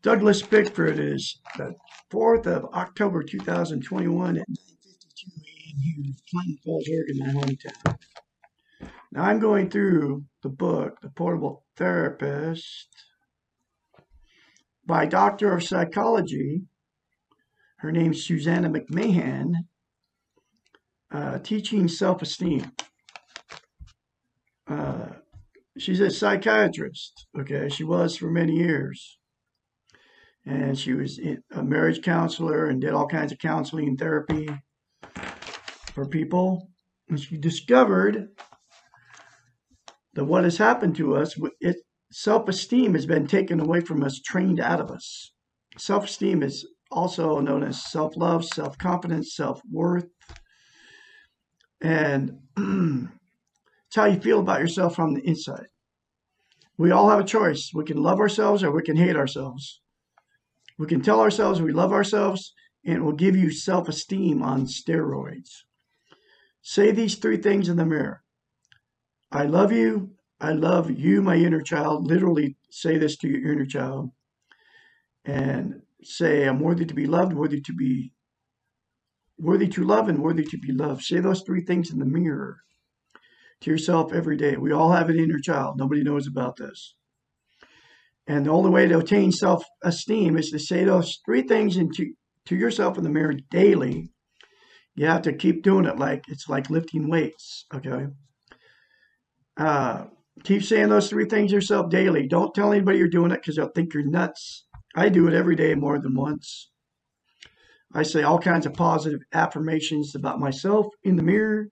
Douglas Bickford is the 4th of October 2021 at 9:52 a.m. here in Clinton Falls, Oregon, my hometown. Now I'm going through the book, The Portable Therapist, by Doctor of Psychology. Her name's Susanna McMahon, Teaching Self-Esteem. She's a psychiatrist, okay? She was for many years. And she was a marriage counselor and did all kinds of counseling and therapy for people. And she discovered that what has happened to us, self-esteem has been taken away from us, trained out of us. Self-esteem is also known as self-love, self-confidence, self-worth. And it's how you feel about yourself from the inside. We all have a choice. We can love ourselves or we can hate ourselves. We can tell ourselves we love ourselves, and it will give you self-esteem on steroids. Say these three things in the mirror. I love you. I love you, my inner child. Literally say this to your inner child. And say, I'm worthy to be loved, worthy to love, and worthy to be loved. Say those three things in the mirror to yourself every day. We all have an inner child. Nobody knows about this. And the only way to attain self-esteem is to say those three things to yourself in the mirror daily. You have to keep doing it like it's like lifting weights, okay? Keep saying those three things to yourself daily. Don't tell anybody you're doing it because they'll think you're nuts. I do it every day more than once. I say all kinds of positive affirmations about myself in the mirror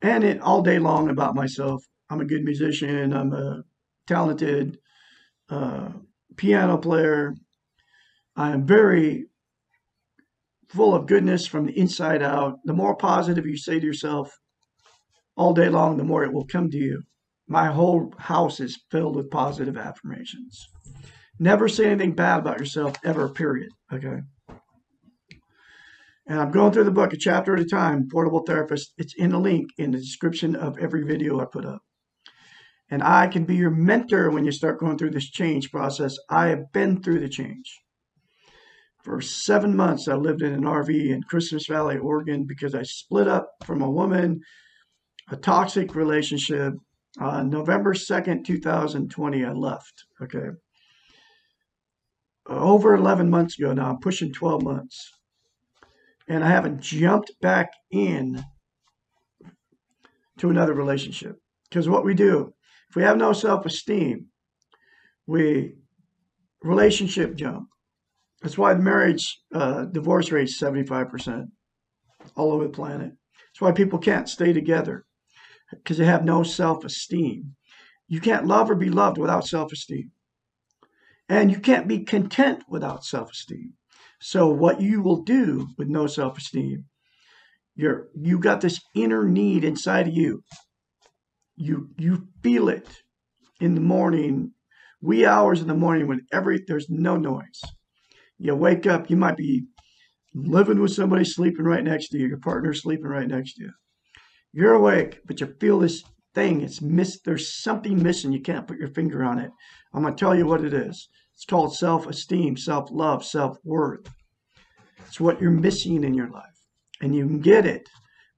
and it all day long about myself. I'm a good musician. I'm a talented piano player. I am very full of goodness from the inside out. The more positive you say to yourself all day long, the more it will come to you. My whole house is filled with positive affirmations. Never say anything bad about yourself ever, period. Okay. And I'm going through the book a chapter at a time, Portable Therapist. It's in a link in the description of every video I put up. And I can be your mentor when you start going through this change process. I have been through the change. For 7 months, I lived in an RV in Christmas Valley, Oregon, because I split up from a woman, a toxic relationship. On November 2nd, 2020, I left. Okay. Over 11 months ago now, I'm pushing 12 months. And I haven't jumped back in to another relationship. Because what we do, if we have no self-esteem, we relationship jump. That's why the marriage divorce rate is 75% all over the planet. That's why people can't stay together because they have no self-esteem. You can't love or be loved without self-esteem. And you can't be content without self-esteem. So what you will do with no self-esteem, you got this inner need inside of you. You feel it in the morning, wee hours in the morning when there's no noise. You wake up, you might be living with somebody sleeping right next to you, your partner sleeping right next to you. You're awake, but you feel this thing. There's something missing. You can't put your finger on it. I'm going to tell you what it is. It's called self-esteem, self-love, self-worth. It's what you're missing in your life. And you can get it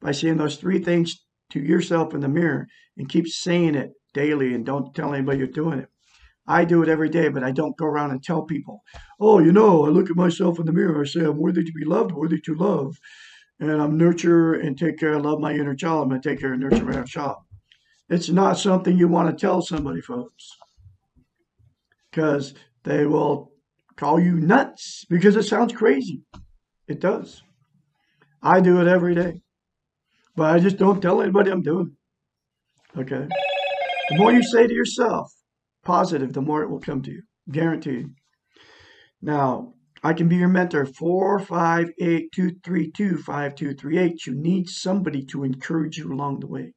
by saying those three things to yourself in the mirror and keep saying it daily and don't tell anybody you're doing it. I do it every day, but I don't go around and tell people, oh, I look at myself in the mirror. I say I'm worthy to be loved, worthy to love. And I'm nurture and take care. I love my inner child. I'm going to take care and nurture my inner child. It's not something you want to tell somebody, folks, because they will call you nuts because it sounds crazy. It does. I do it every day, but I just don't tell anybody I'm doing it. Okay. The more you say to yourself positive, the more it will come to you. Guaranteed. Now, I can be your mentor, 458-232-5238. You need somebody to encourage you along the way.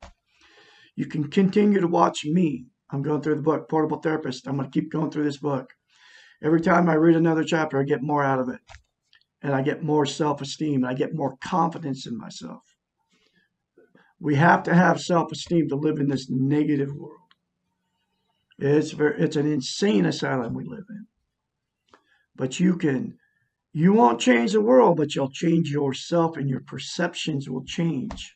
You can continue to watch me. I'm going through the book, Portable Therapist. I'm going to keep going through this book. Every time I read another chapter, I get more out of it. And I get more self-esteem. I get more confidence in myself. We have to have self-esteem to live in this negative world. It's an insane asylum we live in. But you won't change the world, but you'll change yourself, and your perceptions will change.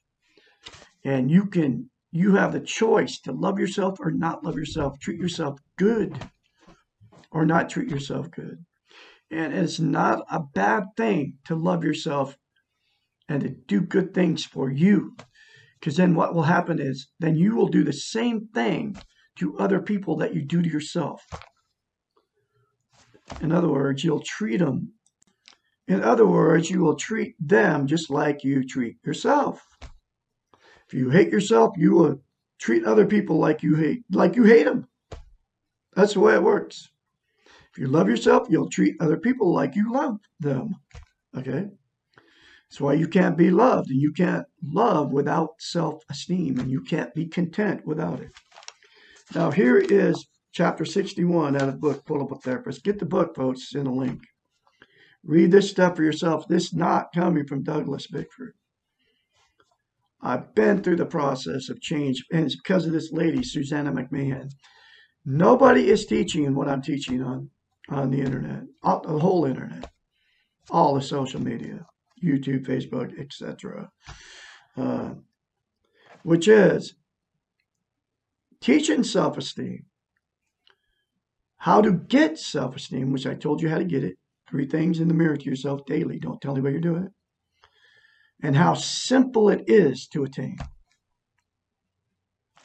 And you have the choice to love yourself or not love yourself, treat yourself good or not treat yourself good. And it's not a bad thing to love yourself and to do good things for you. Because then what will happen is then you will do the same thing to other people that you do to yourself. In other words, you'll treat them. In other words, you will treat them just like you treat yourself. If you hate yourself, you will treat other people like you hate them. That's the way it works. If you love yourself, you'll treat other people like you love them. Okay? That's why you can't be loved, and you can't love without self-esteem, and you can't be content without it. Now, here is chapter 61 out of the book, Pull Up a Therapist. Get the book, folks, in a link. Read this stuff for yourself. This is not coming from Douglas Bickford. I've been through the process of change, and it's because of this lady, Susanna McMahon. Nobody is teaching what I'm teaching on the internet, the whole internet, all the social media, YouTube, Facebook, etc., which is teaching self-esteem, how to get self-esteem, which I told you how to get it. 3 things in the mirror to yourself daily. Don't tell anybody you're doing it. And how simple it is to attain.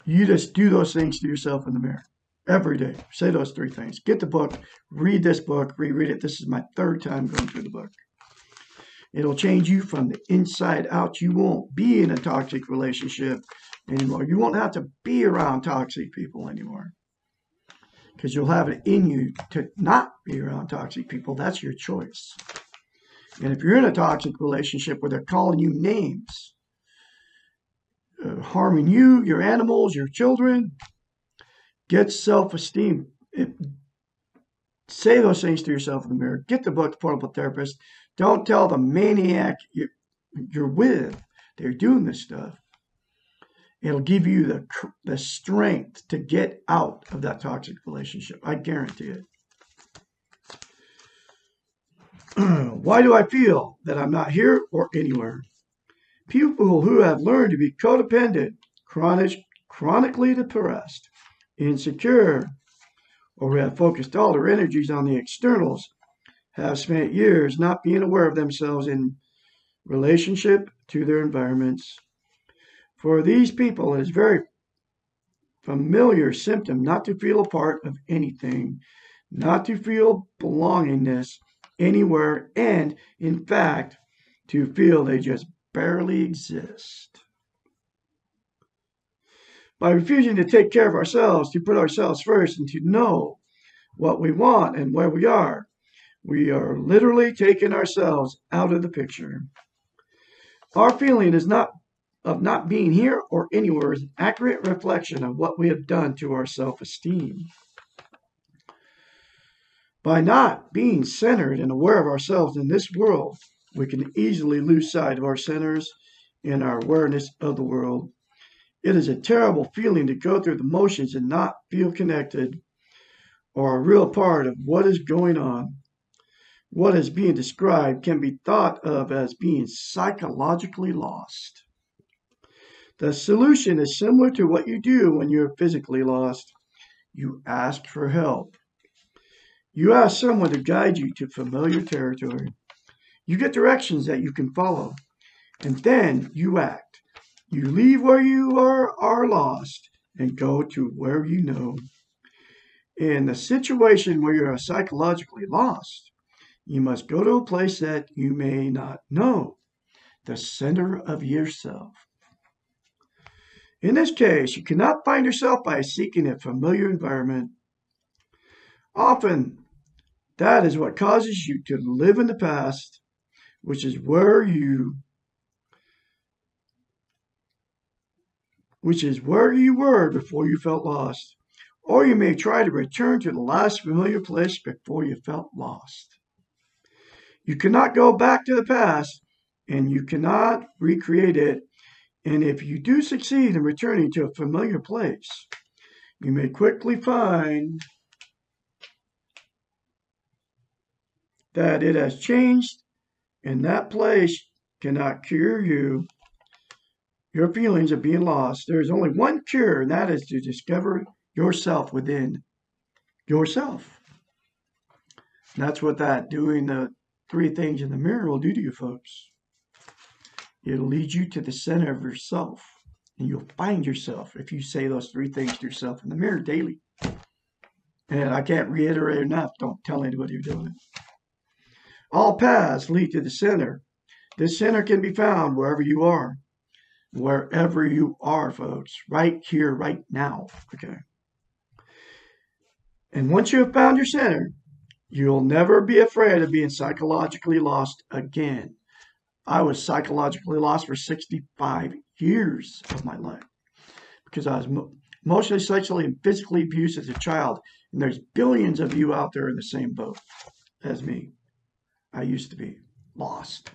You just do those things to yourself in the mirror every day. Say those 3 things. Get the book. Read this book. Reread it. This is my 3rd time going through the book. It'll change you from the inside out. You won't be in a toxic relationship anymore. You won't have to be around toxic people anymore. Because you'll have it in you to not be around toxic people. That's your choice. And if you're in a toxic relationship where they're calling you names, harming you, your animals, your children, get self-esteem. Say those things to yourself in the mirror. Get the book, The Portable Therapist. Don't tell the maniac you're with they're doing this stuff. It'll give you the strength to get out of that toxic relationship. I guarantee it. Why do I feel that I'm not here or anywhere? People who have learned to be codependent, chronically depressed, insecure, or who have focused all their energies on the externals have spent years not being aware of themselves in relationship to their environments. For these people, it is a very familiar symptom not to feel a part of anything, not to feel belongingness anywhere, and, in fact, to feel they just barely exist. By refusing to take care of ourselves, to put ourselves first, and to know what we want and where we are literally taking ourselves out of the picture. Our feeling is not of not being here or anywhere is an accurate reflection of what we have done to our self-esteem. By not being centered and aware of ourselves in this world, we can easily lose sight of our centers and our awareness of the world. It is a terrible feeling to go through the motions and not feel connected or a real part of what is going on. What is being described can be thought of as being psychologically lost. The solution is similar to what you do when you're physically lost. You ask for help. You ask someone to guide you to familiar territory. You get directions that you can follow, and then you act. You leave where you are lost and go to where you know. In the situation where you're psychologically lost, you must go to a place that you may not know, the center of yourself. In this case, you cannot find yourself by seeking a familiar environment. Often, that is what causes you to live in the past, which is where you were before you felt lost. Or you may try to return to the last familiar place before you felt lost. You cannot go back to the past, and you cannot recreate it. And if you do succeed in returning to a familiar place, you may quickly find that it has changed, and that place cannot cure your feelings of being lost. There's only one cure, and that is to discover yourself within yourself. And that's what that doing the three things in the mirror will do to you folks. It'll lead you to the center of yourself, and you'll find yourself if you say those three things to yourself in the mirror daily. And I can't reiterate enough, don't tell anybody you're doing it. All paths lead to the center. This center can be found wherever you are. Wherever you are, folks. Right here, right now. Okay. And once you have found your center, you'll never be afraid of being psychologically lost again. I was psychologically lost for 65 years of my life because I was emotionally, sexually, and physically abused as a child. And there's billions of you out there in the same boat as me. I used to be lost.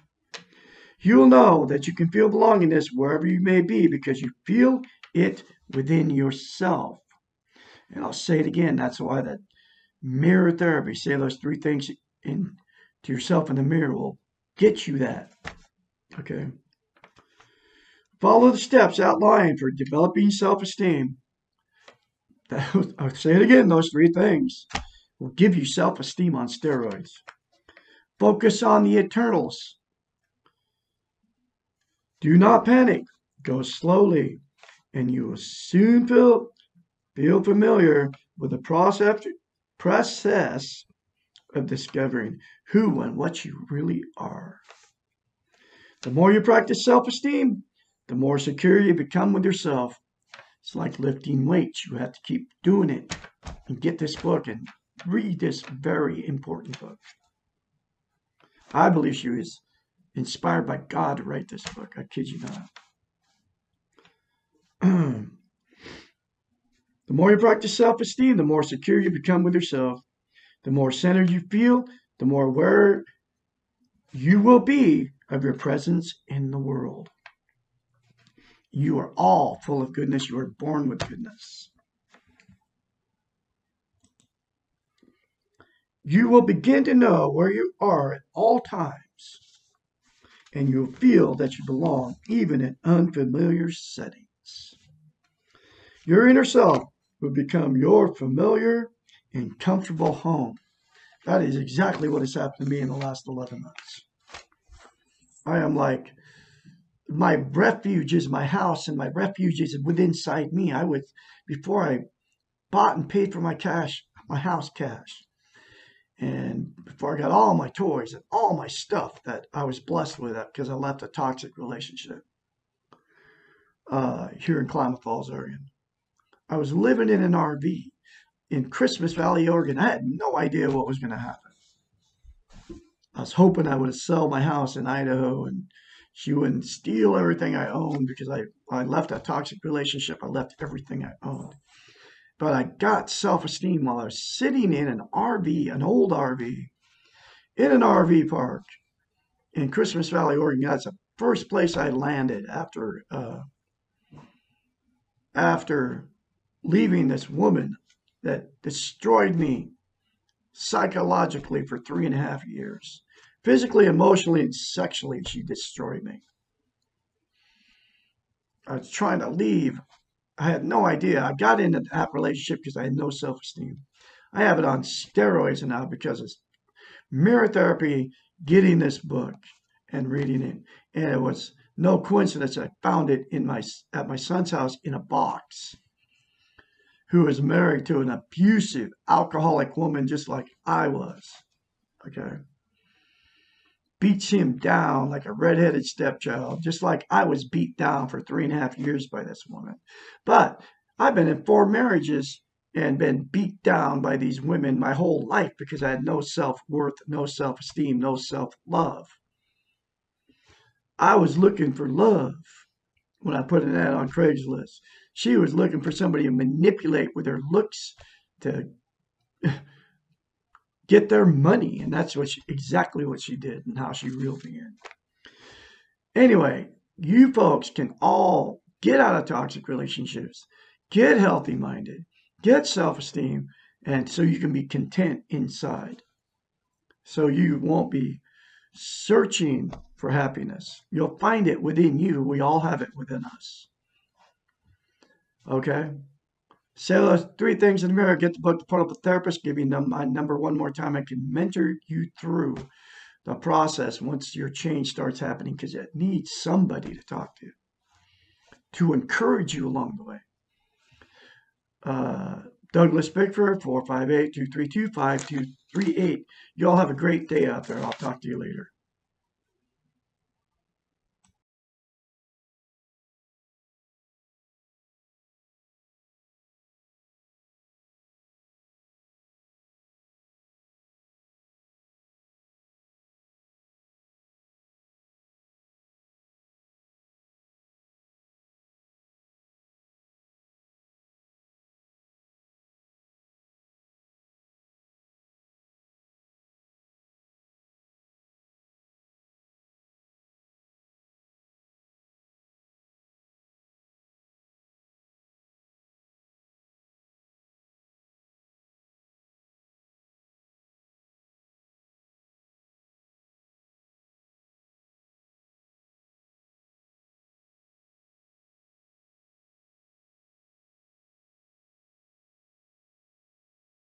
You'll know that you can feel belongingness wherever you may be because you feel it within yourself. And I'll say it again. That's why that mirror therapy, say those three things to yourself in the mirror, will get you that. Okay. Follow the steps outlined for developing self-esteem. I'll say it again. Those three things will give you self-esteem on steroids. Focus on the internals. Do not panic. Go slowly, and you will soon feel familiar with the process of discovering who and what you really are. The more you practice self-esteem, the more secure you become with yourself. It's like lifting weights. You have to keep doing it. And get this book and read this very important book. I believe she was inspired by God to write this book. I kid you not. The more you practice self-esteem, the more secure you become with yourself. The more centered you feel, the more aware you will be of your presence in the world. You are all full of goodness. You are born with goodness. You will begin to know where you are at all times, and you'll feel that you belong even in unfamiliar settings. Your inner self will become your familiar and comfortable home. That is exactly what has happened to me in the last 11 months. I am like, my refuge is my house, and my refuge is within inside me. Before I bought and paid for my house cash, and before I got all my toys and all my stuff that I was blessed with because I left a toxic relationship here in Klamath Falls, Oregon. I was living in an RV in Christmas Valley, Oregon. I had no idea what was going to happen. I was hoping I would sell my house in Idaho and she wouldn't steal everything I owned because I left a toxic relationship. I left everything I owned. But I got self-esteem while I was sitting in an RV, an old RV, in an RV park in Christmas Valley, Oregon. That's the first place I landed after leaving this woman that destroyed me psychologically for 3.5 years. Physically, emotionally, and sexually, she destroyed me. I was trying to leave. I had no idea. I got into that relationship because I had no self-esteem. I have it on steroids now because of mirror therapy, getting this book and reading it. And it was no coincidence I found it at my son's house in a box, who was married to an abusive, alcoholic woman just like I was. Okay. Beats him down like a redheaded stepchild, just like I was beat down for 3.5 years by this woman. But I've been in 4 marriages and been beat down by these women my whole life because I had no self-worth, no self-esteem, no self-love. I was looking for love when I put an ad on Craigslist. She was looking for somebody to manipulate with her looks to get their money, and that's exactly what she did and how she reeled me in. Anyway, you folks can all get out of toxic relationships, get healthy-minded, get self-esteem, and so you can be content inside. So you won't be searching for happiness. You'll find it within you. We all have it within us. Okay? Say those 3 things in the mirror. Get the book, The Portable Therapist. Give you my number one more time. I can mentor you through the process once your change starts happening, because it needs somebody to talk to encourage you along the way. Douglas Bickford, 458-232-5238. You all have a great day out there. I'll talk to you later.